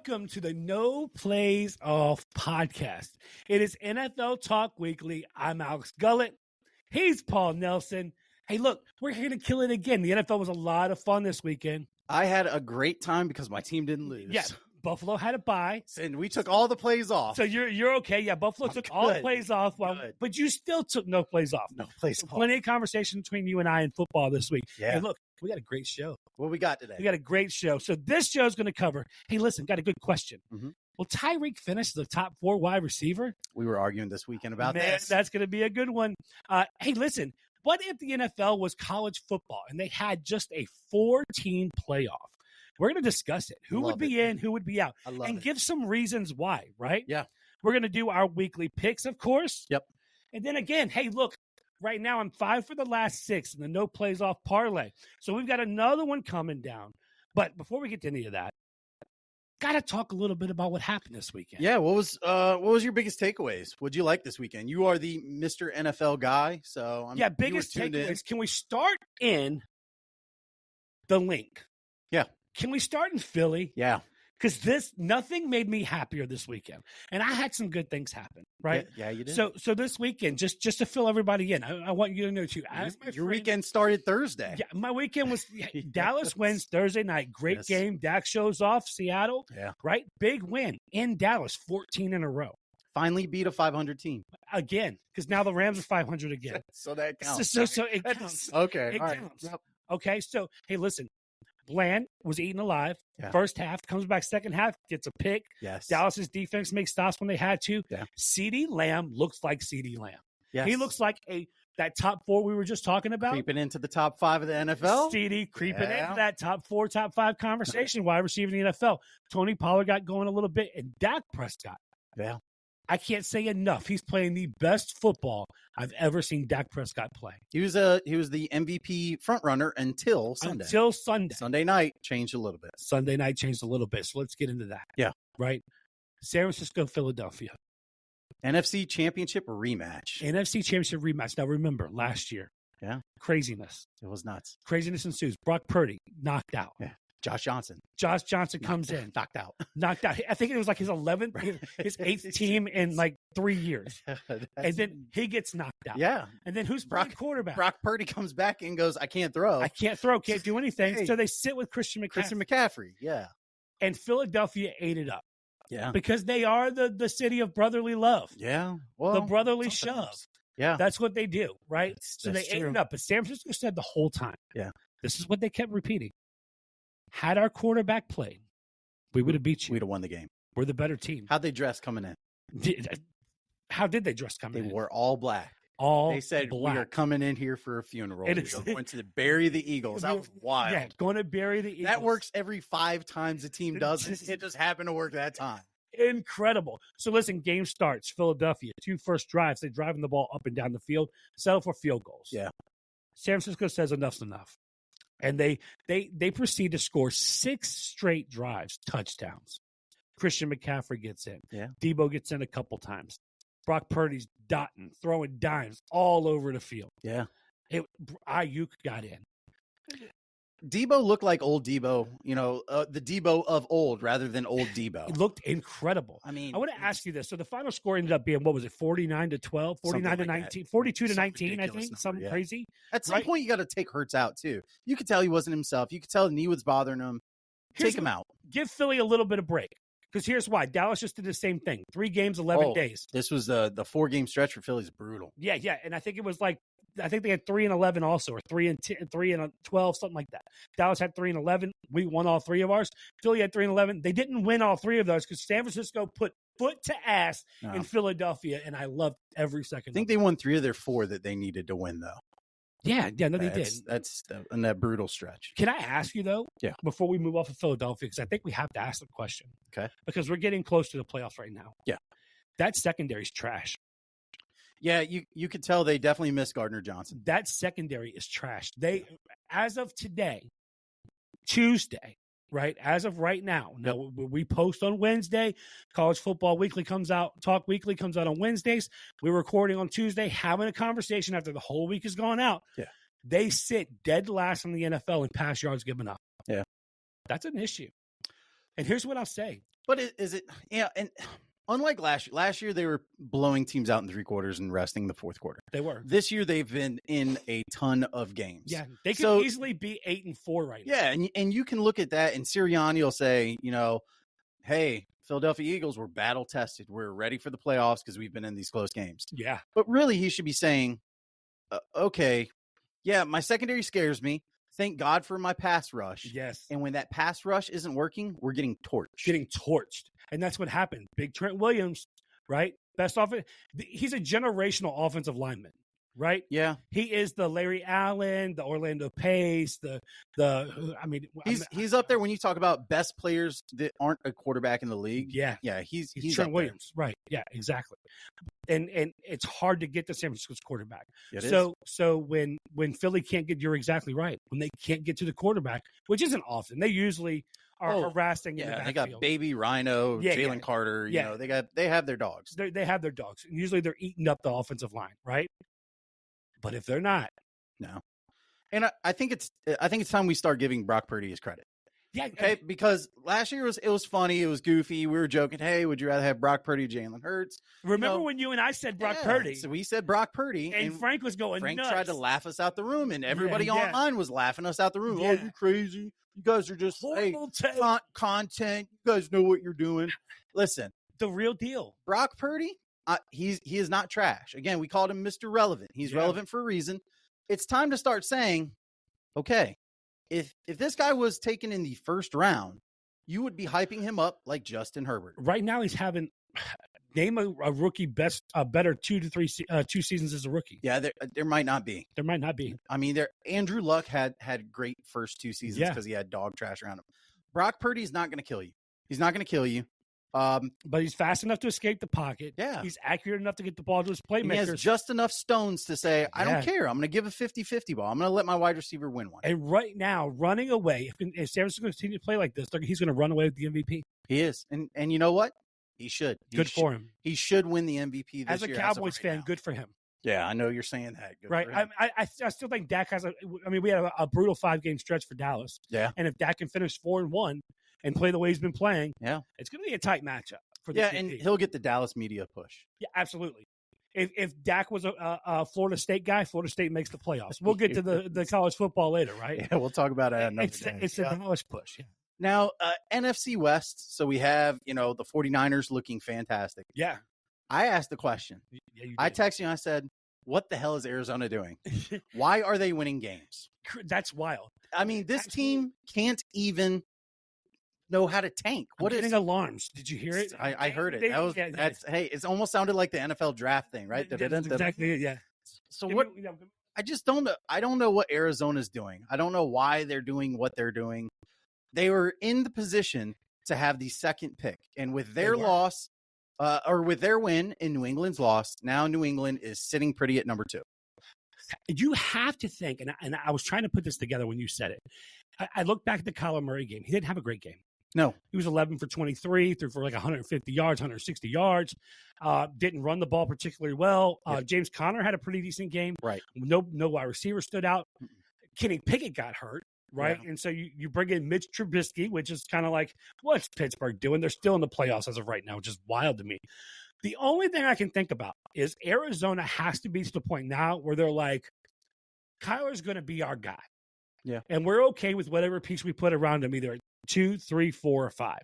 Welcome to the No Plays Off podcast. It is NFL Talk Weekly. I'm Alex Gullett. He's Paul Nelson. Hey, look, we're here to kill it again. The NFL was a lot of fun this weekend. I had a great time because my team didn't lose. Yeah, Buffalo had a bye. And we took all the plays off. So you're okay. Yeah, Buffalo took all the plays off, but you still took no plays off. No plays off. Plenty of conversation between you and I in football this week. Yeah. Hey, look, we got a great show. What we got today? We got a great show. So this show is going to cover, hey, listen, got a good question. Mm-hmm. Will Tyreek finish the top 4 wide receiver? We were arguing this weekend about this. That's going to be a good one. Hey, listen, what if the NFL was college football and they had just a 4-team playoff? We're going to discuss it. Who would be in, who would be out, and give some reasons why, right? Yeah. We're going to do our weekly picks, of course. Yep. And then again, hey, look, right now I'm 5 for the last 6 in the no plays off parlay. So we've got another one coming down. But before we get to any of that, got to talk a little bit about what happened this weekend. Yeah, what was your biggest takeaways? What'd you like this weekend? You are the Mr. NFL guy, so biggest takeaways. Can we start in the link? Yeah. Can we start in Philly? Yeah. Because nothing made me happier this weekend. And I had some good things happen, right? Yeah, you did. So this weekend, just to fill everybody in, I want you to know too. Your weekend started Thursday. Yeah, my weekend was Dallas wins Thursday night. Great game. Dak shows off Seattle. Yeah. Right? Big win in Dallas, 14 in a row. Finally beat a 500 team. Again, because now the Rams are 500 again. So that counts. So it counts. Okay. It all right. counts. Yep. Okay, so, hey, listen. Bland was eaten alive. Yeah. First half, comes back second half, gets a pick. Yes. Dallas's defense makes stops when they had to. Yeah. CeeDee Lamb looks like CeeDee Lamb. Yes. He looks like that top 4 we were just talking about. Creeping into the top 5 of the NFL. CeeDee creeping into that top 4, top 5 conversation. Wide receiver in the NFL. Tony Pollard got going a little bit, and Dak Prescott. Yeah. I can't say enough. He's playing the best football I've ever seen Dak Prescott play. He was the MVP front runner until Sunday. Sunday night changed a little bit. Sunday night changed a little bit. So let's get into that. Yeah. Right. San Francisco, Philadelphia. NFC Championship rematch. Now remember, last year. Yeah. Craziness. It was nuts. Craziness ensues. Brock Purdy knocked out. Yeah. Josh Johnson comes in. Knocked out. I think it was like his 11th, his 8th team in like 3 years. And then he gets knocked out. Yeah. And then who's playing quarterback? Brock Purdy comes back and goes, I can't throw. Can't do anything. Hey. So they sit with Christian McCaffrey. Yeah. And Philadelphia ate it up. Yeah. Because they are the city of brotherly love. Yeah. Well, the brotherly shove. Yeah. That's what they do, right? So they ate it up. But San Francisco said the whole time. Yeah. This is what they kept repeating. Had our quarterback played, we would have beat you. We'd have won the game. We're the better team. How'd they dress coming in? How did they dress coming in? They were all black. They said black. We are coming in here for a funeral. We're going to bury the Eagles. That was wild. Yeah, going to bury the Eagles. That works every 5 times a team does it. It just happened to work that time. Incredible. So listen, game starts. Philadelphia, 2 first drives. They driving the ball up and down the field, settle for field goals. Yeah. San Francisco says enough's enough. And they proceed to score 6 straight drives, touchdowns. Christian McCaffrey gets in. Yeah. Debo gets in a couple times. Brock Purdy's dotting, throwing dimes all over the field. Yeah. Ayuk got in. Debo looked like old Debo, the Debo of old rather than old Debo. It looked incredible. I mean, I want to ask you this. So the final score ended up being, what was it, 49-12, 49-19, 42-19, I think, something crazy. At some point, you got to take Hurts out, too. You could tell he wasn't himself. You could tell the knee was bothering him. Take him out. Give Philly a little bit of break. Because here's why. Dallas just did the same thing. 3 games, 11 days. This was the 4-game stretch for Philly's brutal. Yeah. And I think it was like, I think they had 3-11 also, or 3-12, something like that. Dallas had 3-11. We won all 3 of ours. Philly had 3-11. They didn't win all 3 of those because San Francisco put foot to ass in Philadelphia, and I loved every second. I think they won 3 of their 4 that they needed to win, though. Yeah, no, they did. That's in that brutal stretch. Can I ask you, though, before we move off of Philadelphia, because I think we have to ask the question. Okay. Because we're getting close to the playoffs right now. Yeah. That secondary's trash. Yeah, you could tell they definitely miss Gardner Johnson. That secondary is trash. As of today, Tuesday, right? As of right now, we post on Wednesday. College Football Weekly comes out. Talk Weekly comes out on Wednesdays. We're recording on Tuesday, having a conversation after the whole week has gone out. Yeah. They sit dead last in the NFL in pass yards given up. Yeah. That's an issue. And here's what I'll say. But is it? Yeah, and unlike last year they were blowing teams out in 3 quarters and resting the 4th quarter. They were. This year they've been in a ton of games. Yeah, they could easily be 8-4 right now. Yeah, and you can look at that, and Sirianni will say, hey, Philadelphia Eagles, we're battle tested. We're ready for the playoffs because we've been in these close games. Yeah. But really, he should be saying, okay, yeah, my secondary scares me. Thank God for my pass rush. Yes. And when that pass rush isn't working, we're getting torched. And that's what happened. Big Trent Williams, right? Best offense. He's a generational offensive lineman, right? Yeah. He is the Larry Allen, the Orlando Pace, he's up there when you talk about best players that aren't a quarterback in the league. Yeah. Yeah, he's Trent Williams. Right. Yeah, exactly. And it's hard to get to San Francisco's quarterback. So when Philly can't get, you're exactly right. When they can't get to the quarterback, which isn't often, they usually are harassing in the backfield. They got Baby Rhino, Jalen Carter. They have their dogs. They have their dogs. And usually they're eating up the offensive line, right? But if they're not, no. And I think it's time we start giving Brock Purdy his credit. Yeah. Okay. Because last year it was funny. It was goofy. We were joking. Hey, would you rather have Brock Purdy or Jalen Hurts? Remember when you and I said Brock Purdy? So we said Brock Purdy. And Frank was going Frank nuts. tried to laugh us out the room, and everybody online was laughing us out the room. Yeah. Oh, you crazy. You guys are just horrible content. You guys know what you're doing. Listen. The real deal. Brock Purdy, he is not trash. Again, we called him Mr. Relevant. He's relevant for a reason. It's time to start saying, okay, if this guy was taken in the 1st round, you would be hyping him up like Justin Herbert. Right now, he's having name a rookie better 2 to 3 2 seasons as a rookie. Yeah, there might not be. There might not be. I mean, Andrew Luck had great first 2 seasons because he had dog trash around him. Brock Purdy's not going to kill you. He's not going to kill you. But he's fast enough to escape the pocket. Yeah. He's accurate enough to get the ball to his playmakers. He has just enough stones to say, I don't care. I'm going to give a 50-50 ball. I'm going to let my wide receiver win one. And right now, running away, if San Francisco continues to play like this, he's going to run away with the MVP. He is. And you know what? He should. Good for him. He should win the MVP this year. As a Cowboys fan, good for him. Yeah, I know you're saying that. Good right. I still think Dak has we had a brutal 5-game stretch for Dallas. Yeah. And if Dak can finish 4-1 and play the way he's been playing, it's going to be a tight matchup. And he'll get the Dallas media push. Yeah, absolutely. If Dak was a Florida State guy, Florida State makes the playoffs. We'll get to the college football later, right? Yeah, we'll talk about it. It's a Dallas push. Yeah. Now, NFC West. So we have the 49ers looking fantastic. Yeah. I asked the question. Yeah, I texted you and I said, "What the hell is Arizona doing? Why are they winning games?" That's wild. I mean, this team can't even know how to tank. What is alarms? Did you hear it? I heard it. Hey, it's almost sounded like the NFL draft thing, right? Exactly. Yeah. So what? I just don't know. I don't know what Arizona's doing. I don't know why they're doing what they're doing. They were in the position to have the 2nd pick, and with their loss, or with their win in New England's loss, now New England is sitting pretty at number 2. You have to think, and I was trying to put this together when you said it. I look back at the Kyler Murray game. He didn't have a great game. No. He was 11 for 23, threw for like 150 yards, 160 yards. Didn't run the ball particularly well. James Conner had a pretty decent game. Right. No wide receiver stood out. Kenny Pickett got hurt. Right. Yeah. And so you bring in Mitch Trubisky, which is kind of like, what's Pittsburgh doing? They're still in the playoffs as of right now, which is wild to me. The only thing I can think about is Arizona has to be to the point now where they're like, Kyler's going to be our guy. Yeah. And we're okay with whatever piece we put around him, either 2, 3, 4, or 5,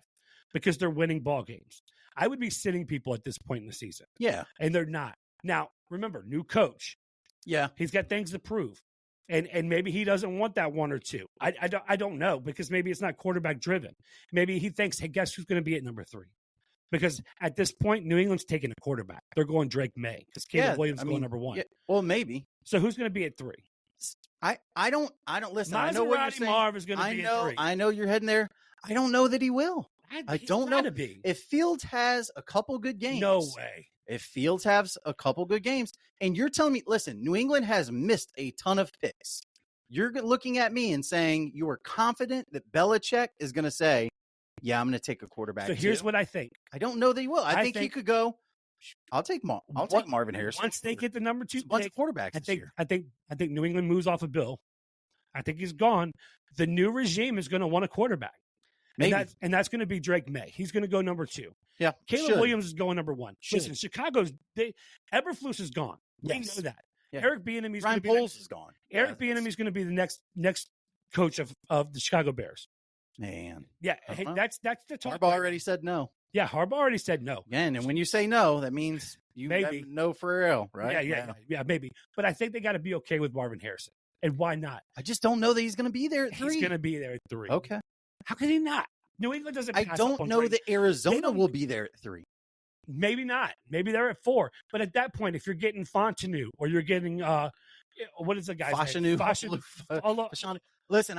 because they're winning ball games. I would be sitting people at this point in the season. Yeah. And they're not. Now, remember, new coach. Yeah. He's got things to prove. And maybe he doesn't want that 1 or 2. I don't know, because maybe it's not quarterback driven. Maybe he thinks, hey, guess who's going to be at number 3? Because at this point, New England's taking a quarterback. They're going Drake May because Caleb Williams is going number 1. Yeah, well, maybe. So who's going to be at 3? I don't listen. Maserati I know what you're saying. Marv is going to be at 3. I know you're heading there. I don't know that he will. I don't know. If Fields has a couple good games. No way. If Fields has a couple good games, and you're telling me, listen, New England has missed a ton of picks. You're looking at me and saying you are confident that Belichick is going to say, yeah, I'm going to take a quarterback. So here's what I think. I don't know that he will. I think he could go, I'll take Marvin Harrison. Once they get the number 2 bunch of quarterbacks this year. I think New England moves off of Bill. I think he's gone. The new regime is going to want a quarterback. Maybe. And that's going to be Drake May. He's going to go number 2. Yeah. Caleb Williams is going number 1. Should. Listen, Eberflus is gone. We know that. Yeah. Eric Bieniemy Ryan Poles is gone. Eric Bieniemy is going to be the next coach of the Chicago Bears. Man. Yeah, hey, that's the talk. Harbaugh already said no. Yeah, Harbaugh already said no. Again, and when you say no, that means you Maybe. no for real, right? Yeah, maybe. But I think they got to be okay with Marvin Harrison. And why not? I just don't know that he's going to be there at 3. He's going to be there at 3. Okay. How could he not? New England doesn't. I don't know that Arizona will be there at 3. Maybe not. Maybe they're at 4. But at that point, if you're getting Fontenot or you're getting what is the guy's name? Fashanu. Listen,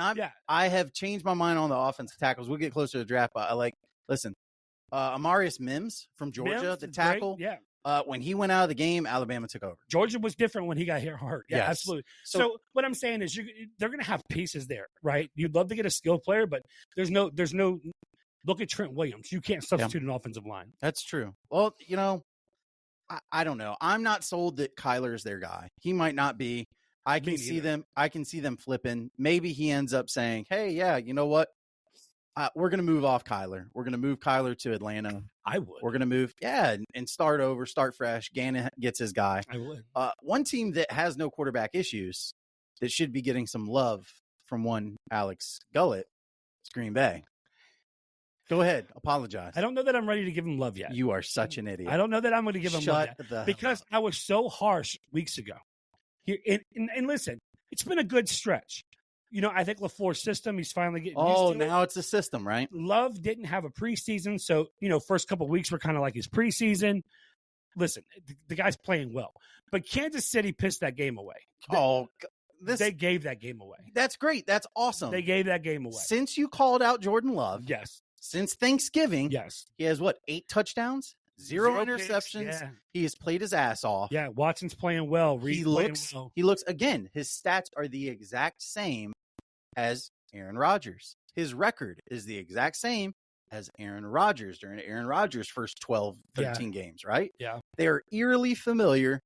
I have changed my mind on the offensive tackles. We'll get closer to the draft, but Amarius Mims from Georgia, the tackle. Great. Yeah. When he went out of the game, Alabama took over. Georgia was different when he got hurt. Yeah, yes. Absolutely. So what I'm saying is they're going to have pieces there, right? You'd love to get a skilled player, but there's no look at Trent Williams. You can't substitute an offensive line. That's true. Well, I don't know. I'm not sold that Kyler's their guy. He might not be. I can see them flipping. Maybe he ends up saying, hey, yeah, you know what? We're going to move off Kyler. We're going to move Kyler to Atlanta. I would. We're going to move, and start over, start fresh. Gannon gets his guy. I would. One team that has no quarterback issues that should be getting some love from one Alex Gullett is Green Bay. Go ahead. Apologize. I don't know that I'm ready to give him love yet. You are such an idiot. I don't know that I'm going to give him love yet. Because I was so harsh weeks ago. And listen, it's been a good stretch. I think LaFleur's system, he's finally getting used to. Oh, now it's a system, right? Love didn't have a preseason, so, first couple of weeks were kind of like his preseason. Listen, the guy's playing well. But Kansas City pissed that game away. They gave that game away. That's great. That's awesome. They gave that game away. Since you called out Jordan Love. Yes. Since Thanksgiving. Yes. He has 8 touchdowns? Zero interceptions. Yeah. He has played his ass off. Yeah, Watson's playing well. He looks, again, his stats are the exact same as Aaron Rodgers. His record is the exact same as Aaron Rodgers during Aaron Rodgers' first 12, 13 games, right? Yeah. They are eerily familiar.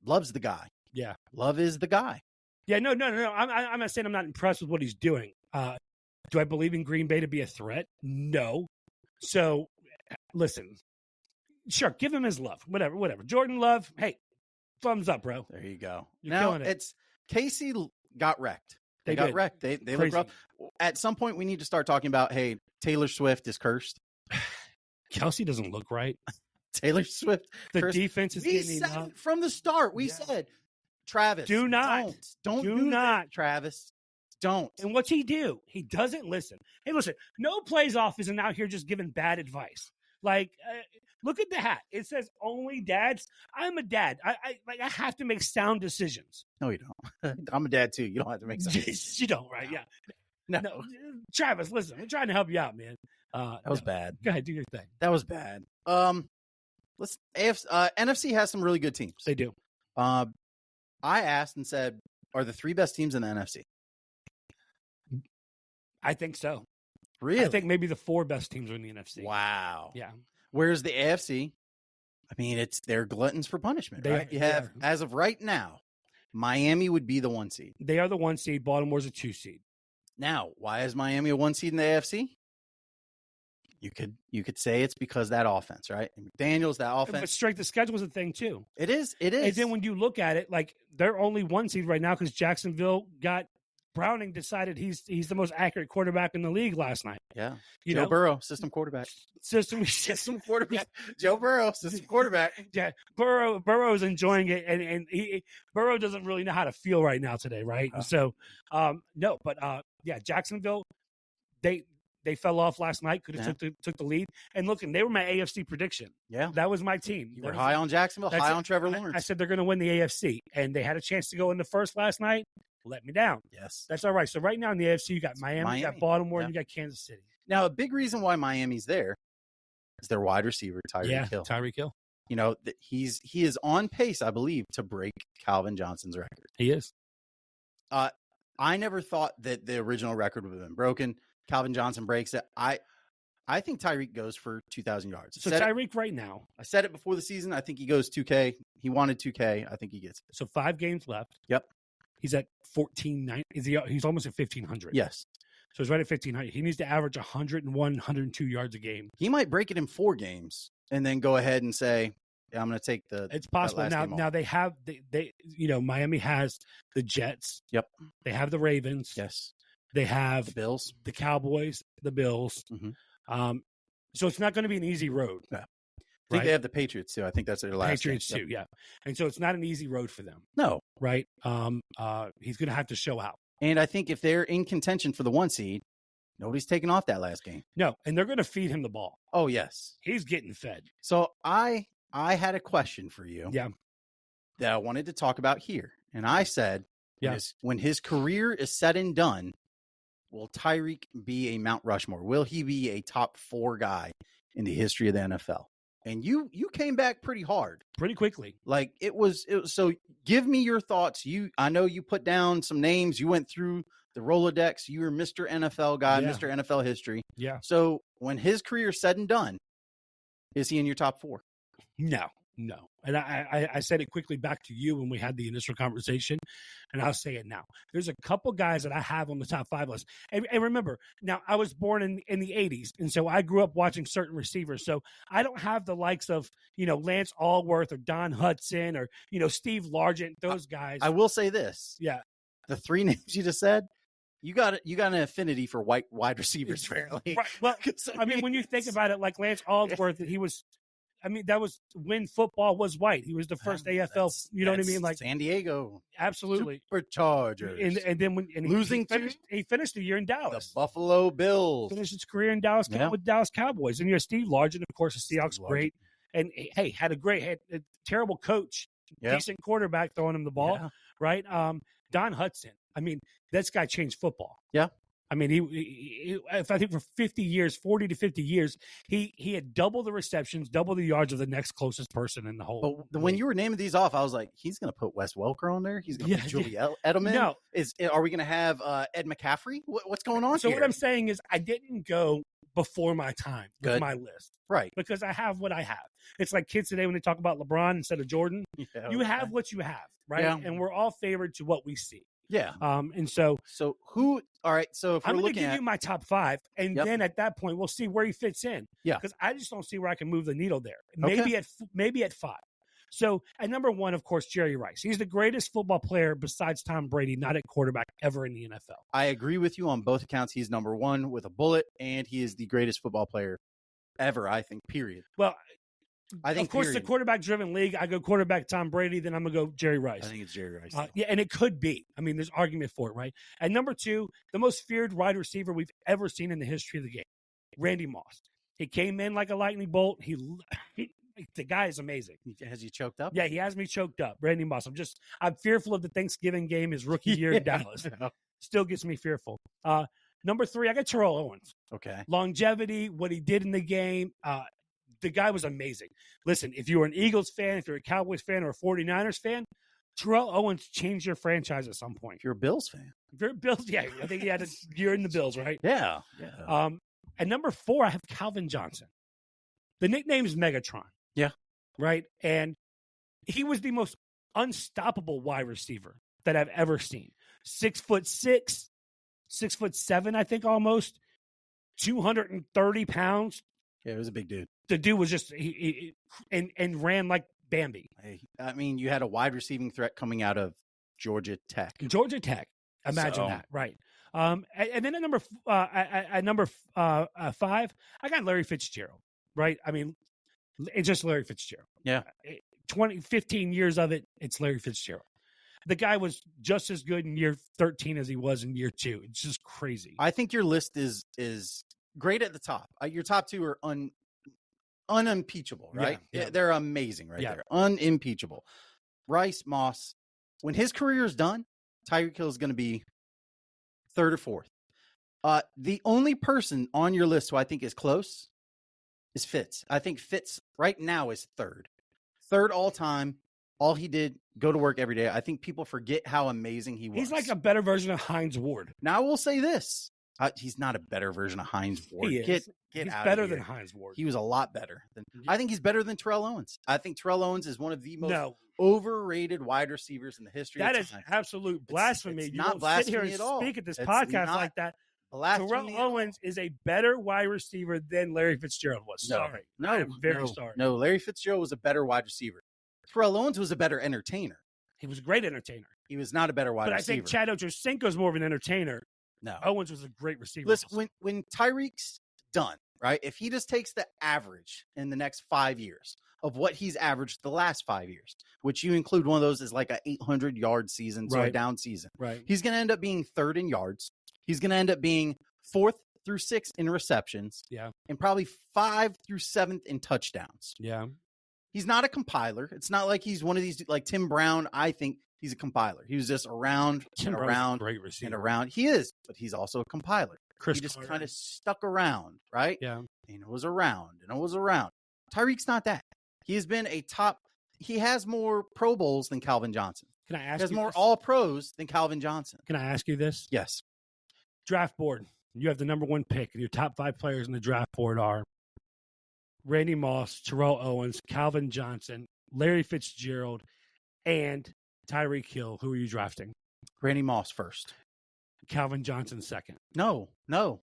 Love's the guy. Yeah. Love is the guy. Yeah, no. I'm not saying I'm not impressed with what he's doing. Do I believe in Green Bay to be a threat? No. So, listen. Sure, give him his love. Whatever. Jordan Love, hey, thumbs up, bro. There you go. You're killing it. It's Casey got wrecked. They got wrecked. They look rough. At some point, we need to start talking about, hey, Taylor Swift is cursed. Kelsey doesn't look right. Taylor Swift. The cursed. defense is getting up. From the start. We said, Travis, do not do that, Travis. Don't. And what's he do? He doesn't listen. Hey, listen, no plays off isn't out here just giving bad advice. Like, look at the hat. It says only dads. I'm a dad. I have to make sound decisions. No, you don't. I'm a dad too. You don't have to make sound decisions. You don't, right? Yeah. No. Travis, listen, I'm trying to help you out, man. That was bad. Go ahead, do your thing. That was bad. NFC has some really good teams. They do. I asked and said, are the 3 best teams in the NFC? I think so. Really? I think maybe the 4 best teams are in the NFC. Wow. Yeah. Whereas the AFC, I mean, they're gluttons for punishment, right? You have, as of right now, Miami would be the 1 seed. They are the 1 seed. Baltimore's a 2 seed. Now, why is Miami a 1 seed in the AFC? You could say it's because that offense, right? And McDaniels, that offense. But strength of schedule is a thing too. It is. And then when you look at it, like they're only 1 seed right now because Jacksonville got Browning decided he's the most accurate quarterback in the league last night. Yeah. Joe Burrow, system quarterback. System quarterback. Joe Burrow, system quarterback. Yeah. Burrow is enjoying it, and Burrow doesn't really know how to feel right now today, right? So, no, but Jacksonville, they fell off last night. Could have took the lead. And look, they were my AFC prediction. Yeah, that was my team. You were high on Jacksonville, high on Trevor Lawrence. I said they're going to win the AFC, and they had a chance to go in the first last night. Let me down. Yes, that's all right. So right now in the AFC, you got Miami, you got Baltimore, and you got Kansas City. Now, a big reason why Miami's there is their wide receiver Tyreek Hill. Tyreek Hill. You know, he is on pace, I believe, to break Calvin Johnson's record. He is. I never thought that the original record would have been broken. Calvin Johnson breaks it. I think Tyreek goes for 2,000 yards. So Tyreek right now. I said it before the season. I think he goes 2K. He wanted 2K. I think he gets it. So 5 games left. Yep. He's at 14.9. He's almost at 1,500. Yes. So he's right at 1,500. He needs to average 101, 102 yards a game. He might break it in 4 games and then go ahead and say, yeah, I'm going to take It's possible. Now they have they Miami has the Jets. Yep. They have the Ravens. Yes. They have the Bills, the Cowboys, the Bills. Mm-hmm. So it's not going to be an easy road. Yeah. I think they have the Patriots too. I think that's their last Patriots game. too, yeah. And so it's not an easy road for them. No. Right? He's going to have to show out. And I think if they're in contention for the 1 seed, nobody's taking off that last game. No, and they're going to feed him the ball. Oh, yes. He's getting fed. So I had a question for you. Yeah. That I wanted to talk about here. And I said, yes, when his career is said and done, will Tyreek be a Mount Rushmore? Will he be a top 4 guy in the history of the NFL? And you came back pretty hard. Pretty quickly. Like it was so give me your thoughts. I know you put down some names. You went through the Rolodex. You were Mr. NFL guy, Yeah. Mr. NFL history. Yeah. So when his career is said and done, is he in your top 4? No. And I said it quickly back to you when we had the initial conversation, and I'll say it now. There's a couple guys that I have on the top 5 list. And remember, now I was born in the 80s, and so I grew up watching certain receivers. So I don't have the likes of, Lance Allworth or Don Hudson or, Steve Largent, those guys. I will say this. Yeah. The 3 names you just said, you got an affinity for wide receivers, apparently. Right. Well, I mean, when you think about it, like Lance Allworth, that was when football was white. He was the first AFL. You know what I mean? Like San Diego, absolutely Superchargers. And then he finished the year in the Dallas. Buffalo Bills. Finished his career in Dallas with Dallas Cowboys. And Steve Largent, of course, the Seahawks, great. And hey, had a terrible coach, decent quarterback throwing him the ball, right? Don Hudson. I mean, this guy changed football. Yeah. I mean, he I think for 40 to 50 years, he had double the receptions, double the yards of the next closest person in the whole. But when you were naming these off, I was like, he's going to put Wes Welker on there. He's going to put Julie Edelman. No. Are we going to have Ed McCaffrey? What's going on here? So what I'm saying is I didn't go before my time with my list. Right. Because I have what I have. It's like kids today when they talk about LeBron instead of Jordan. Yeah, you have what you have, right? Yeah. And we're all favored to what we see. Yeah. And so who? All right. So if I'm going to give you my top 5, and then at that point we'll see where he fits in. Yeah. Because I just don't see where I can move the needle there. Maybe at 5. So at number 1, of course, Jerry Rice. He's the greatest football player besides Tom Brady, not at quarterback ever in the NFL. I agree with you on both accounts. He's number 1 with a bullet, and he is the greatest football player ever. I think. Period. Well. I think, of course, the quarterback-driven league, I go quarterback Tom Brady, then I'm going to go Jerry Rice. I think it's Jerry Rice. Yeah, and it could be. I mean, there's argument for it, right? And number 2, the most feared wide receiver we've ever seen in the history of the game, Randy Moss. He came in like a lightning bolt. The guy is amazing. Has he choked up? Yeah, he has me choked up, Randy Moss. I'm fearful of the Thanksgiving game, his rookie year in Dallas. Still gets me fearful. Number 3, I got Terrell Owens. Okay. Longevity, what he did in the game, the guy was amazing. Listen, if you were an Eagles fan, if you're a Cowboys fan or a 49ers fan, Terrell Owens changed your franchise at some point. If you're a Bills fan. If you're a Bills, yeah. I think he had a year in the Bills, right? Yeah. And number 4, I have Calvin Johnson. The nickname is Megatron. Yeah. Right? And he was the most unstoppable wide receiver that I've ever seen. 6'6", 6'7", I think almost. 230 pounds. Yeah, it was a big dude. The dude was just and ran like Bambi. Hey, I mean, you had a wide receiving threat coming out of Georgia Tech. Imagine that, right? And then at number 5, I got Larry Fitzgerald. Right? I mean, it's just Larry Fitzgerald. Yeah, 15 years of it, it's Larry Fitzgerald. The guy was just as good in year 13 as he was in year 2. It's just crazy. I think your list is great at the top. Your top 2 are unimpeachable, right? Yeah. They're amazing right there. Unimpeachable. Rice, Moss. When his career is done, Tyreek Hill is going to be 3rd or 4th. The only person on your list who I think is close is Fitz. I think Fitz right now is 3rd. 3rd all time. All he did, go to work every day. I think people forget how amazing he was. He's like a better version of Hines Ward. Now, I will say this. He's not a better version of Hines Ward. He is. Get he's out better of here. than Hines Ward. He was a lot better. I think he's better than Terrell Owens. I think Terrell Owens is one of the most overrated wide receivers in the history of time. That is absolute blasphemy. It's you not won't blasphemy sit here and at all. speak at this podcast like that. The last Terrell two- Owens is a better wide receiver than Larry Fitzgerald was. No, Sorry. no, I'm very no, sorry. No, Larry Fitzgerald was a better wide receiver. Terrell Owens was a better entertainer. He was a great entertainer. He was not a better wide But receiver. I think Chad Ochocinco is more of an entertainer. No. Owens was a great receiver. Listen, when Tyreek's done, right? If he just takes the average in the next 5 years of what he's averaged the last 5 years, which you include one of those as like a 800-yard season, so a Right. down season. Right. He's going to end up being third in yards. He's going to end up being 4th through 6th in receptions. Yeah. And probably 5th through 7th in touchdowns. Yeah. He's not a compiler. It's not like he's one of these like Tim Brown. I think he's a compiler. He was just around Tim and Brown's a around great receiver. and around. He is, but he's also a compiler. Chris He just Carter. kind of stuck around, right? Yeah. And it was around and it was around. Tyreek's not that. He has been a top. He has more Pro Bowls than Calvin Johnson. Can I He ask has you more this? All Pros than Calvin Johnson. Can I ask you this? Yes. Draft board. You have the number 1 pick, and your top 5 players in the draft board are Randy Moss, Terrell Owens, Calvin Johnson, Larry Fitzgerald, and Tyreek Hill. Who are you drafting? Randy Moss first. Calvin Johnson second. No.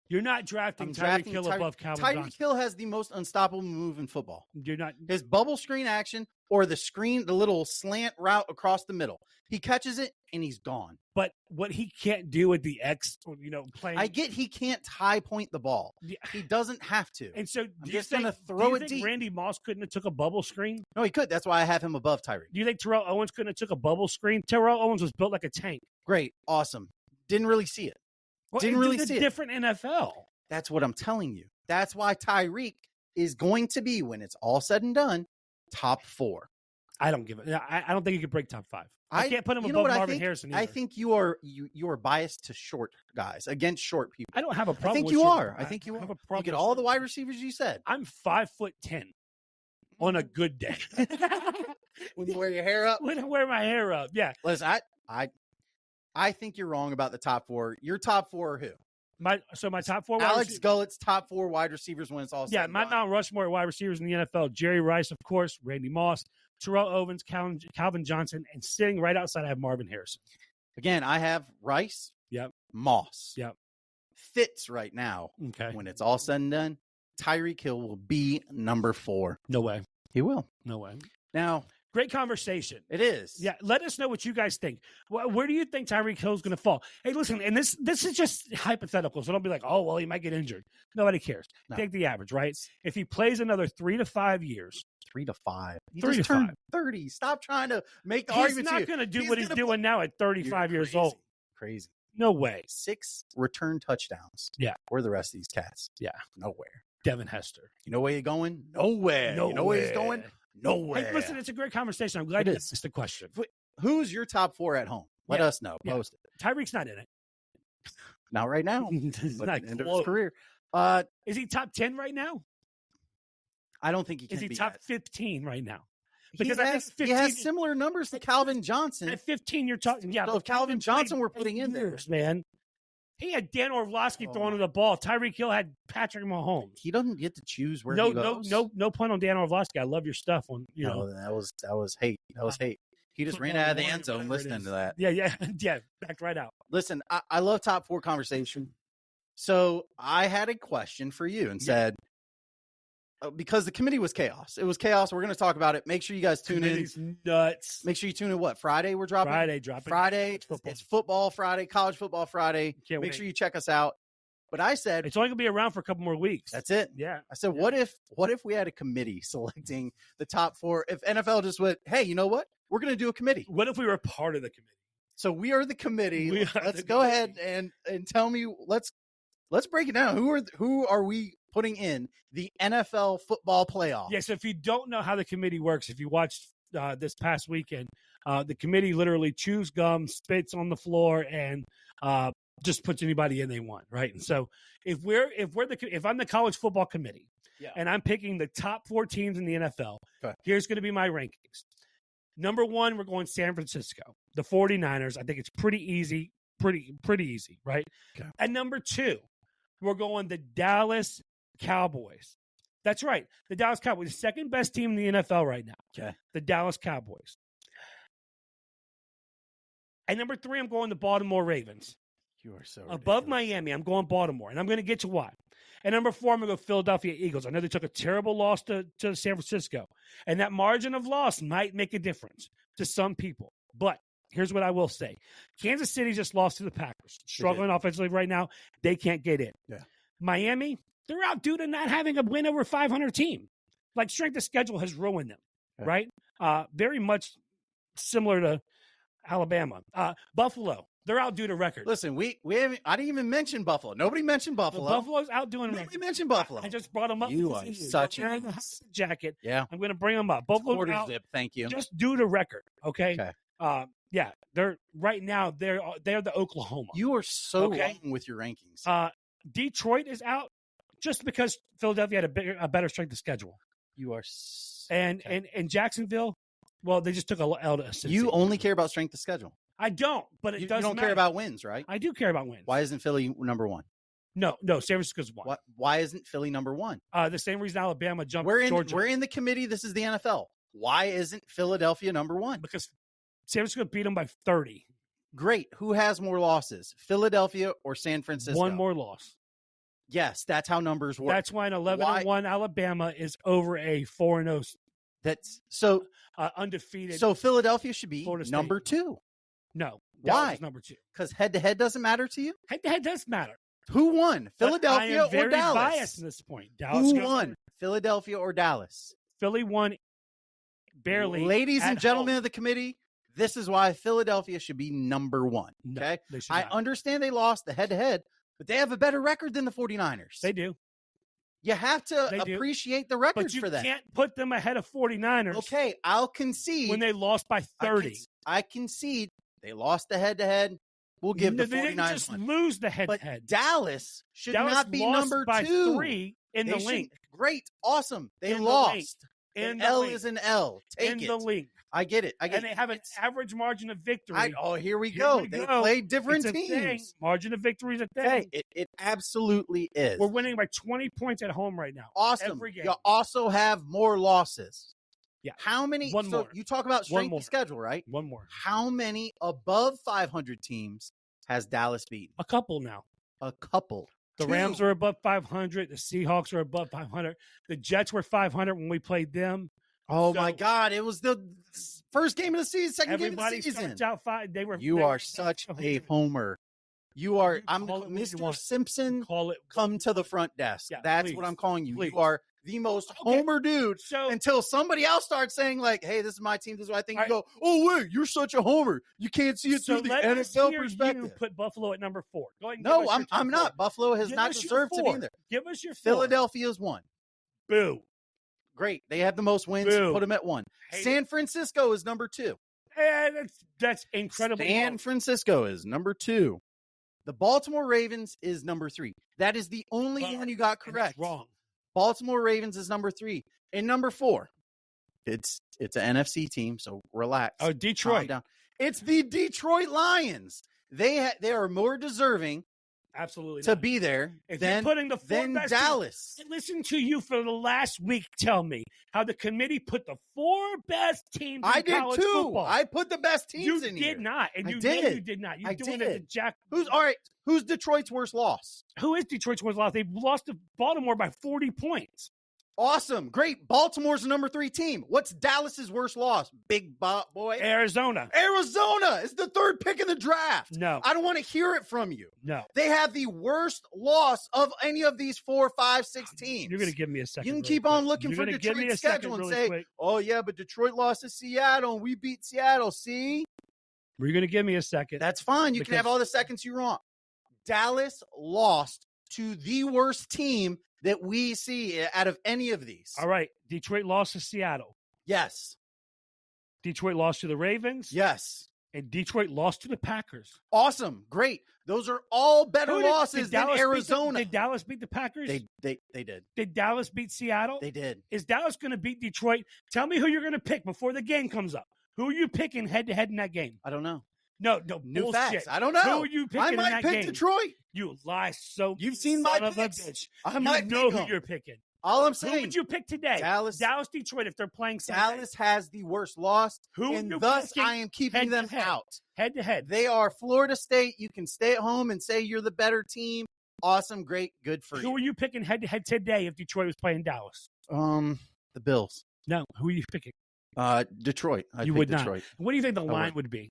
You're not drafting I'm Tyreek drafting Hill above Calvin Tyreek Johnson. Hill has the most unstoppable move in football. You're not. His bubble screen action or the little slant route across the middle. He catches it and he's gone. But what he can't do with the X, playing. I get he can't high point the ball. Yeah. He doesn't have to. And so, do you just think, gonna do throw you it think deep. Randy Moss couldn't have took a bubble screen? No, he could. That's why I have him above Tyreek. Do you think Terrell Owens couldn't have took a bubble screen? Terrell Owens was built like a tank. Great. Awesome. Didn't really see it. Well, Didn't really it's see a it. different NFL. That's what I'm telling you. That's why Tyreek is going to be, when it's all said and done, top 4. I don't give it. I don't think he could break top 5. I can't put him you know above what Marvin I think? Harrison. I either. think you are biased to short guys, against short people. I don't have a problem. I think with you short are. people. I think you have are. a problem. Look at with all short the people. wide receivers you said. I'm 5'10" on a good day. When you wear your hair up. When I wear my hair up, yeah. Listen, I think you're wrong about the top 4. Your top 4 are who? My top 4 wide Alex receivers. Gullett's top 4 wide receivers when it's all said Yeah, and my done. Mount Rushmore wide receivers in the NFL: Jerry Rice, of course, Randy Moss, Terrell Owens, Calvin Johnson, and sitting right outside, I have Marvin Harrison. Again, I have Rice. Yep. Moss. Yep. Fitz right now. Okay. When it's all said and done, Tyreek Hill will be number 4. No way. He will. No way. Now, Great conversation. it is. Yeah, let us know what you guys think. Where do you think Tyreek Hill's going to fall? Hey, listen, and this is just hypothetical, so don't be like, oh, well, he might get injured. Nobody cares. No. Take the average, right? If he plays another 3 to 5 years, 3 to 5. He 3 just to turned 5. 30. Stop trying to make the he's argument. not going to do what he's gonna doing now at 35 years old. Crazy. No way. 6 return touchdowns. Yeah. Where are the rest of these cats? Yeah. Nowhere. Devin Hester. You know where you're going? Nowhere. You know where he's going? Nowhere. Hey, listen, it's a great conversation. I'm glad It you is. asked the question. Who's your top 4 at home? Let Yeah. us know. Yeah. Post it. Tyreek's not in it. Not right now. He's But not at the end of his close. career. Is he top 10 right now? I don't think he can Is he be top yet. 15 right now? He Because I think has, 15 he has similar numbers to Calvin Johnson. At 15, you're talking. Yeah, So but if Calvin Johnson played were putting in there. years, man. He had Dan Orlovsky Oh throwing my- the ball. Tyreek Hill had Patrick Mahomes. He doesn't get to choose where No, he goes. no pun on Dan Orlovsky. I love your stuff. On No, that was hate. That was hate. He just ran Football out of the Morning, end zone whatever it listening is. to that. Yeah, yeah. Backed right out. Listen, I love top 4 conversation. So I had a question for you and said, because the committee was chaos. It was chaos. We're going to talk about it. Make sure you guys tune in. Committee's nuts. Make sure you tune in. What, Friday we're dropping? Friday dropping. Friday. Football. It's football Friday, college football Friday. Can't Make wait. sure you check us out. But I said, It's only gonna be around for a couple more weeks. that's it. Yeah. I said, Yeah. what if we had a committee selecting the top 4? If NFL just went, hey, you know what? We're going to do a committee. What if we were part of the committee? So we are the committee. We are Let's the go committee. ahead and tell me. Let's break it down. Who are we putting in the NFL football playoff? Yeah. So if you don't know how the committee works, if you watched this past weekend, the committee literally chews gum, spits on the floor, and just puts anybody in they want, right? And so if I'm the college football committee, Yeah. and I'm picking the top 4 teams in the NFL, Okay. here's going to be my rankings. Number 1, we're going San Francisco, the 49ers. I think it's pretty easy, pretty easy, right? Okay. And number 2, we're going the Dallas Cowboys. That's right, the Dallas Cowboys, the second best team in the NFL right now. Okay. The Dallas Cowboys. And number 3, I'm going the Baltimore Ravens. You are so Above ridiculous. Miami, I'm going Baltimore, and I'm going to get to why. And number 4, I'm going to go Philadelphia Eagles. I know they took a terrible loss to San Francisco, and that margin of loss might make a difference to some people. But here's what I will say. Kansas City just lost to the Packers. Struggling offensively right now. They can't get in. Yeah. Miami, they're out due to not having a win over 500 team. Like, strength of schedule has ruined them, right? Very much similar to Alabama. Buffalo, they're out due to record. Listen, we haven't. I didn't even mention Buffalo. Nobody mentioned Buffalo. Buffalo's out doing Nobody record. mentioned Buffalo. I just brought them up. You are such a jacket. Yeah. I'm going to bring them up. Buffalo's Quarter out zip. Thank you. just due to record. Okay. Okay. They're right now. They're the Oklahoma. You are so wrong with your rankings. Detroit is out just because Philadelphia had a better strength of schedule. You are. And Jacksonville, well, they just took a L to Cincy. You only care about strength of schedule. I don't, but it You does don't matter. care about wins, right? I do care about wins. Why isn't Philly number 1? No, San Francisco's one. Why isn't Philly number 1? The same reason Alabama jumped We're Georgia. in the committee. This is the NFL. Why isn't Philadelphia number 1? Because San Francisco beat them by 30. Great. Who has more losses, Philadelphia or San Francisco? One more loss. Yes, that's how numbers work. That's why an 11-1 Alabama is over a 4-0 That's so undefeated. So Philadelphia should be Florida State. number 2. No. Why? Dallas is number 2. Because head-to-head doesn't matter to you? Head-to-head does matter. Who won, Philadelphia I am very or Dallas? biased at this point. Dallas Who goes won, first. Philadelphia or Dallas? Philly won barely. Ladies and at gentlemen home. of the committee, this is why Philadelphia should be number 1. No, Okay? they should I not. understand they lost the head-to-head, but they have a better record than the 49ers. They do. You have to They do. appreciate the records But you for that. can't put them ahead of 49ers Okay, I'll concede. when they lost by 30. I concede they lost the head-to-head. We'll give the They didn't 49ers just one. lose the But head-to-head. Dallas should Dallas not be lost number by 2. 3 in They the should- link. Great. Awesome. They In the lost. link. In An the L link. is an L. Take In it. the link. I get it. And they have an average margin of victory. Here we Here go. we They go. play different It's a thing. teams. Margin of victory is a thing. Okay, it absolutely is. We're winning by 20 points at home right now. Awesome. Every game. You also have more losses. Yeah. How many? One so more. you talk about One strength more. of schedule, right? One more. How many above 500 teams has Dallas beaten? A couple now. A couple. The 2. Rams are above 500. The Seahawks are above 500. The Jets were 500 when we played them. Oh So- my God! It was the first game of the season, second Everybody game of the season. starts out 5. They You were are such a homer. You are. You I'm call it what you Mr. want. Simpson. Call it. Come to the front desk. Yeah, That's please. what I'm calling you. Please. You are the most Okay. homer dude. So Until somebody else starts saying like, "Hey, this is my team. This is what I think." All You go, "Oh wait, you're such a homer. You can't see it so through the let us NFL hear perspective." you put Buffalo at number 4. Go ahead and give No, us your top I'm not. 4. Buffalo has Give not us your deserved to be 4. in there. Give us your 4. Philadelphia's 1. Boo. Great. They have the most wins. Boo. Put them at 1. Hate San Francisco is number 2. That's incredibly San low. Francisco is number 2. The Baltimore Ravens is number 3. That is the only Well, one you got And correct. that's wrong. Baltimore Ravens is number 3. And number 4, it's an NFC team, so relax. Oh, Calm Detroit. down. It's the Detroit Lions. They are more deserving Absolutely to not. be there If than, you're putting the 4 than best Dallas. teams, listen to you for the last week tell me how the committee put the 4 best teams in I did college too. football. I put the best teams you in did here. not, and I you know did. you did not. You I doing it to did. Jack. Who's all right? Who's Detroit's worst loss? Who is Detroit's worst loss? They lost to Baltimore by 40 points. Awesome. Great. Baltimore's the number 3 team. What's Dallas's worst loss? Big boy. Arizona. Arizona is the 3rd pick in the draft. No. I don't want to hear it from you. No. They have the worst loss of any of these 4, 5, 6 teams. You're going to give me a second. You can really keep on quick. looking You're for gonna give me a Detroit's second schedule and really say, quick. "Oh yeah, but Detroit lost to Seattle and we beat Seattle." See, You're going to give me a second. that's fine. You Because- can have all the seconds you want. Dallas lost to the worst team that we see out of any of these. All right. Detroit lost to Seattle. Yes. Detroit lost to the Ravens. Yes. And Detroit lost to the Packers. Awesome. Great. Those are all better Who did- losses did than Dallas beat Arizona. did Dallas beat the Packers? They did. Did Dallas beat Seattle? They did. Is Dallas going to beat Detroit? Tell me who you're going to pick before the game comes up. Who are you picking head-to-head in that game? I don't know. No, New bullshit. facts. I don't know. Who are you picking I in might that pick game? Detroit. You lie so You've seen son my of picks. a bitch. I You might know pick who 'em. you're picking. All I'm Who saying, would you pick today? Dallas, Detroit, if they're playing Sunday. Dallas has the worst loss, Who and you thus picking I am keeping them head-to-head? out. Head-to-head. They are Florida State. You can stay at home and say you're the better team. Awesome, great, good for Who you. are you picking head-to-head today if Detroit was playing Dallas? The Bills. No. Who are you picking? Detroit. You would not. Detroit. What do you think the line would be?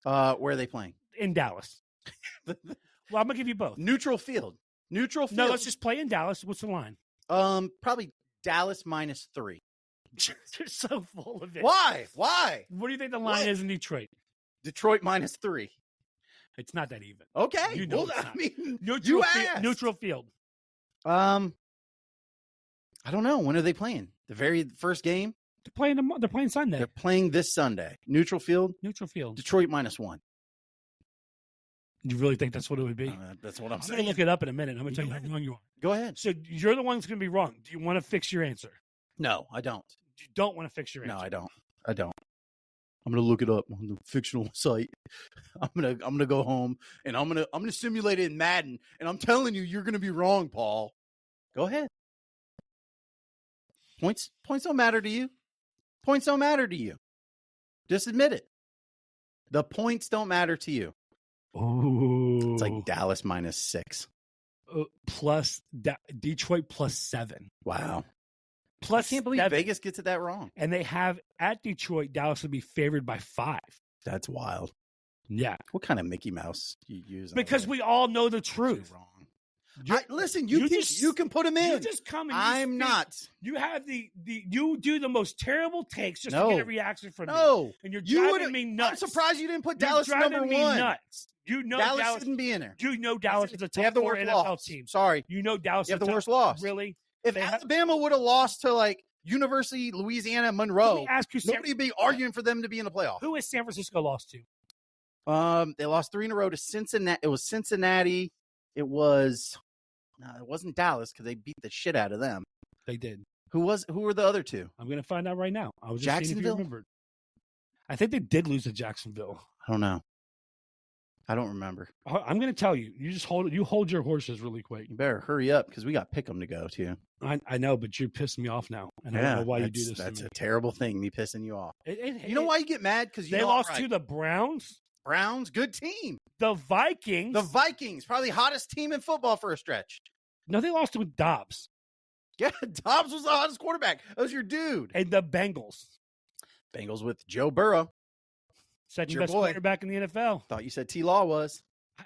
Where are they playing? In Dallas. Well, I'm going to give you both. Neutral field. Neutral field. No, let's just play in Dallas. What's the line? Probably Dallas -3. You're so full of it. Why? What do you think the line is in Detroit? Detroit -3. It's not that even. Okay. You know well, it's not. I mean, Neutral field. Neutral field. I don't know. When are they playing? The very first game? They're playing Sunday. They're playing this Sunday. Neutral field? Neutral field. Detroit -1. You really think that's what it would be? That's what I'm I'm saying. going to look it up in a minute. I'm going to tell you how wrong you are. Go ahead. So you're the one that's going to be wrong. Do you want to fix your answer? No, I don't. You don't want to fix your answer. No, I don't. I'm gonna look it up on the fictional site. I'm gonna go home and I'm gonna simulate it in Madden. And I'm telling you, you're gonna be wrong, Paul. Go ahead. Points don't matter to you. Points don't matter to you. Just admit it. The points don't matter to you. Oh, It's like Dallas -6. Plus Detroit +7. Wow. Plus I can't believe 7. Vegas gets it that wrong. And they have at Detroit, Dallas would be favored by 5. That's wild. Yeah. What kind of Mickey Mouse you use? Because we all know the truth. Wrong. Listen, you can put him in. You just come and I'm not. You have you do the most terrible takes just to get a reaction from me. No. And you're driving me nuts. I'm surprised you didn't put You're Dallas driving number me 1. Nuts. You know Dallas shouldn't be in there. You know Dallas is a They have top the 4 worst NFL loss. team. Sorry. You know Dallas You have is the worst loss. Really? If Alabama would have lost to like University of Louisiana Let Monroe, me ask you, nobody would be arguing for them to be in the playoff. who has San Francisco lost to? They lost 3 in a row to Cincinnati. It was Cincinnati. It wasn't Dallas because they beat the shit out of them. They did. Who were the other 2? I'm going to find out right now. I was just seeing if you Jacksonville? remembered. I think they did lose to Jacksonville. I don't know. I don't remember. I'm going to tell you. You just hold your horses really quick. You better hurry up because we got Pick'em to go to. I know, but you're pissing me off now, and I don't know why you do this. That's to me. a terrible thing. Me pissing you off. You know it- why you get mad? Because they lost to the Browns. Browns, good team. The Vikings. The Vikings, probably the hottest team in football for a stretch. No, they lost to Dobbs. Yeah, Dobbs was the hottest quarterback. That was your dude. And the Bengals. Bengals with Joe Burrow. Second Your best boy. quarterback in the NFL. Thought you said T-Law was.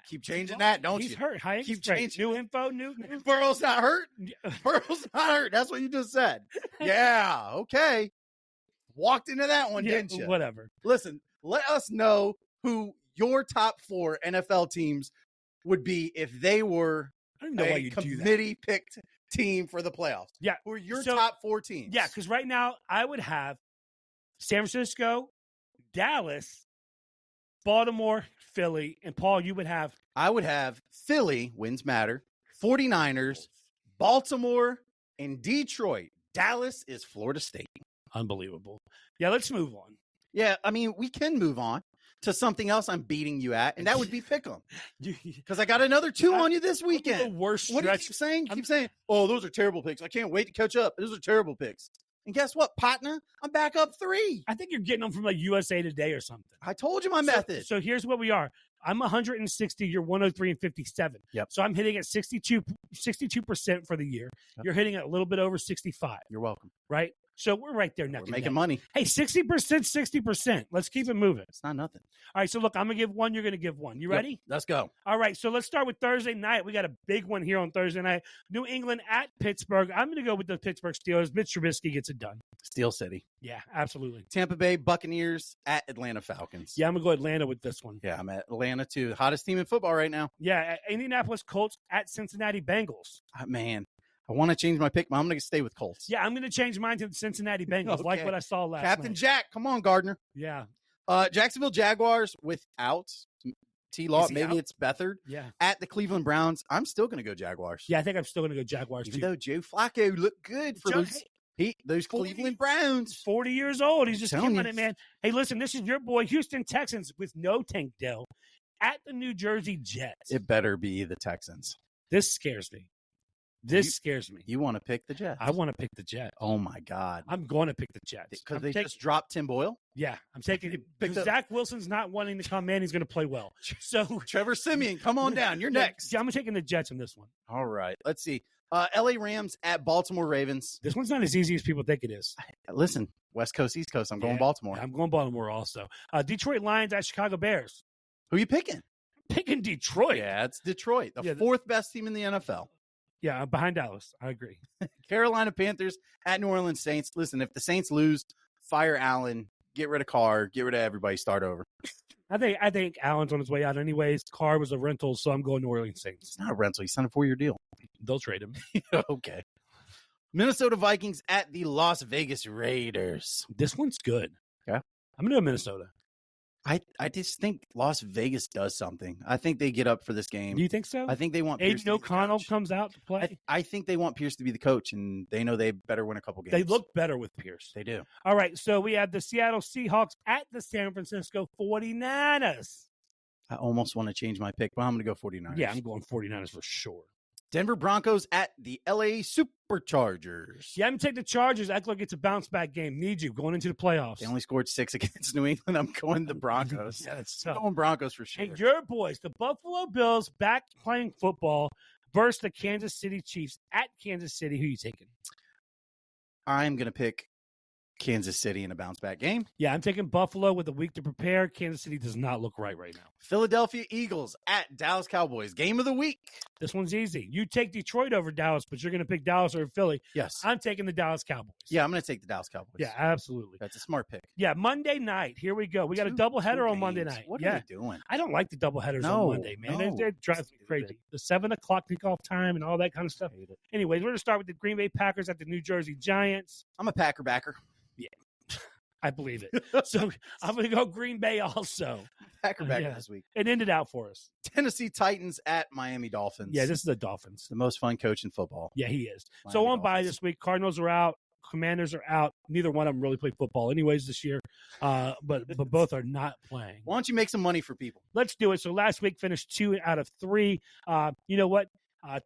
Keep changing that, don't He's you? hurt. High Keep strength. changing. New info. New. Burrow's not hurt. Burrow's not hurt. That's what you just said. Yeah, okay. Walked into that one, didn't you? Whatever. Listen, let us know who your top 4 NFL teams would be if they were I don't even know why you do that. committee-picked team for the playoffs. Yeah. Who are your So- top 4 teams? Yeah, because right now I would have San Francisco, Dallas, Baltimore, Philly, and Paul, you would have I would have Philly, wins matter, 49ers, Baltimore, and Detroit. Dallas is Florida State. unbelievable. Yeah, let's move on. Yeah, I mean, we can move on to something else I'm beating you at, and that would be Pick'em. Because I got another 2 on you this The weekend. worst What do you stretch. keep saying? You keep saying, oh, those are terrible picks. I can't wait to catch up. Those are terrible picks. And guess what, partner? I'm back up 3. I think you're getting them from like USA Today or something. I told you my method. So here's what we are. I'm 160. You're 103 and 57. Yep. So I'm hitting at 62% for the year. Yep. You're hitting at a little bit over 65, You're welcome. right? So we're right there neck We're and making neck. money. Hey, 60%, 60%. Let's keep it moving. It's not nothing. All right. So look, I'm going to give one. You're going to give one. You Yep, ready? let's go. All right. So let's start with Thursday night. We got a big one here on Thursday night. New England at Pittsburgh. I'm going to go with the Pittsburgh Steelers. Mitch Trubisky gets it done. Steel City. Yeah, absolutely. Tampa Bay Buccaneers at Atlanta Falcons. Yeah, I'm going to go Atlanta with this one. Yeah, I'm at Atlanta too. Hottest team in football right now. Yeah, Indianapolis Colts at Cincinnati Bengals. Man, I want to change my pick, but I'm going to stay with Colts. Yeah, I'm going to change mine to the Cincinnati Bengals, like Okay. what I saw last Captain night. Jack, come on, Gardner. Yeah, Jacksonville Jaguars without T-Law. Is he Maybe out? it's Beathard. yeah. At the Cleveland Browns, I'm still going to go Jaguars. Yeah, I think I'm still going to go Jaguars, Even too. though Joe Flacco looked good for those 40 Cleveland Browns. 40 years old. He's just telling killing you. it, man. Hey, listen, this is your boy, Houston Texans, with no Tank Dell at the New Jersey Jets. It better be the Texans. This scares me. This scares me. You want to pick the Jets? I want to pick the Jets. Oh my God! I'm going to pick the Jets Because they just dropped Tim Boyle. Yeah, I'm taking it. Because Zach Wilson's not wanting to come in. He's going to play well. So Trevor Siemian, come on down. You're next. Yeah, I'm taking the Jets in this one. All right. Let's see. LA Rams at Baltimore Ravens. This one's not as easy as people think it is. Listen, West Coast, East Coast. I'm going Baltimore. I'm going Baltimore also. Detroit Lions at Chicago Bears. Who are you picking? I'm picking Detroit. Yeah, it's Detroit, the fourth best team in the NFL. Yeah, I'm behind Dallas. I agree. Carolina Panthers at New Orleans Saints. Listen, if the Saints lose, fire Allen, get rid of Carr, get rid of everybody, start over. I think Allen's on his way out anyways. Carr was a rental, so I'm going New Orleans Saints. It's not a rental. He signed a 4-year deal. They'll trade him. Okay. Minnesota Vikings at the Las Vegas Raiders. This one's good. Yeah. I'm going to go Minnesota. I just think Las Vegas does something. I think they get up for this game. Do you think so? I think they want Pierce Aiden O'Connell comes out to play. I think they want Pierce to be the coach, and they know they better win a couple games. They look better with Pierce. They do. All right, so we have the Seattle Seahawks at the San Francisco 49ers. I almost want to change my pick, but I'm going to go 49ers. Yeah, I'm going 49ers for sure. Denver Broncos at the LA Superchargers. Yeah, I'm going to take the Chargers. Act like it's a bounce-back game. Need you going into the playoffs. They only scored 6 against New England. I'm going the Broncos. Yeah, that's tough. I'm going Broncos for sure. And your boys, the Buffalo Bills, back playing football versus the Kansas City Chiefs at Kansas City. Who are you taking? I'm going to pick Kansas City in a bounce-back game. Yeah, I'm taking Buffalo with a week to prepare. Kansas City does not look right now. Philadelphia Eagles at Dallas Cowboys. Game of the week. This one's easy. You take Detroit over Dallas, but you're going to pick Dallas over Philly. Yes. I'm taking the Dallas Cowboys. Yeah, I'm going to take the Dallas Cowboys. Yeah, absolutely. That's a smart pick. Yeah, Monday night. Here we go. We got a doubleheader on Monday night. What are you doing? I don't like the doubleheaders on Monday, man. They drive me crazy. The 7 o'clock kickoff time and all that kind of stuff. Anyways, we're going to start with the Green Bay Packers at the New Jersey Giants. I'm a Packer backer. Yeah. I believe it. So I'm going to go Green Bay also. Packer backer this week. It ended out for us. Tennessee Titans at Miami Dolphins. Yeah, this is the Dolphins. The most fun coach in football. Yeah, he is. Miami so on Dolphins. bye this week, Cardinals are out. Commanders are out. Neither one of them really played football anyways this year, but both are not playing. Why don't you make some money for people? Let's do it. So last week finished 2 out of 3. You know what?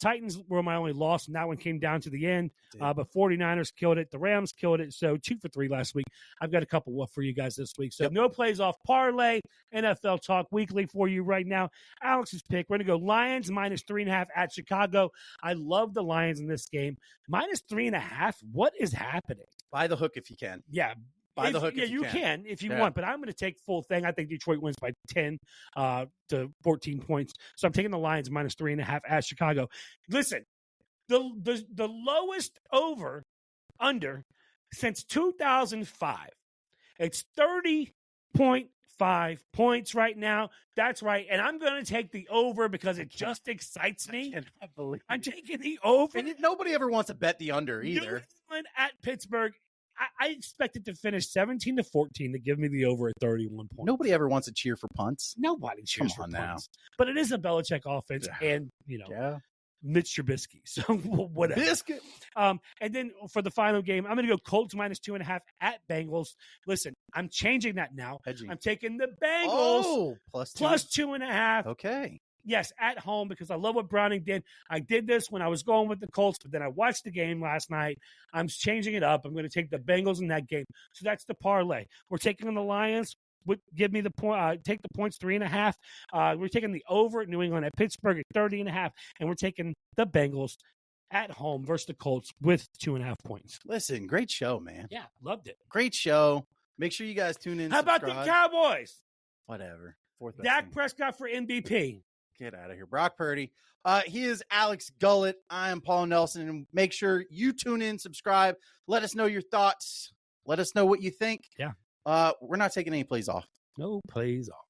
Titans were my only loss, and that one came down to the end. But 49ers killed it. The Rams killed it. So 2 for 3 last week. I've got a couple for you guys this week. So no plays off parlay. NFL Talk Weekly for you right now. Alex's pick. We're going to go Lions minus 3.5 at Chicago. I love the Lions in this game. Minus 3.5. What is happening? Buy the hook if you can. Yeah. Buy the hook if you can if you want, but I'm going to take full thing. I think Detroit wins by 10 to 14 points. So I'm taking the Lions minus 3.5 at Chicago. Listen, the lowest over under since 2005. It's 30.5 points right now. That's right. And I'm going to take the over because it just excites me. I'm taking the over. And nobody ever wants to bet the under either. New England at Pittsburgh. I expect it to finish 17-14 to give me the over at 31 points. Nobody ever wants to cheer for punts. Nobody cheers for Come on punts. But it is a Belichick offense and, Mitch Trubisky. So whatever. Biscuit. And then for the final game, I'm going to go Colts minus 2.5 at Bengals. Listen, I'm changing that now. Hedging. I'm taking the Bengals plus 2.5. Okay. Yes, at home, because I love what Browning did. I did this when I was going with the Colts, but then I watched the game last night. I'm changing it up. I'm going to take the Bengals in that game. So that's the parlay. We're taking on the Lions. Give me the point. Take the points 3.5. We're taking the over at New England at Pittsburgh at 30.5, and we're taking the Bengals at home versus the Colts with 2.5 points. Listen, great show, man. Yeah, loved it. Great show. Make sure you guys tune in. How about the Cowboys? Whatever. Dak Prescott for MVP. Get out of here. Brock Purdy. He is Alex Gullett. I am Paul Nelson. And make sure you tune in, subscribe. Let us know your thoughts. Let us know what you think. Yeah. We're not taking any plays off. No plays off.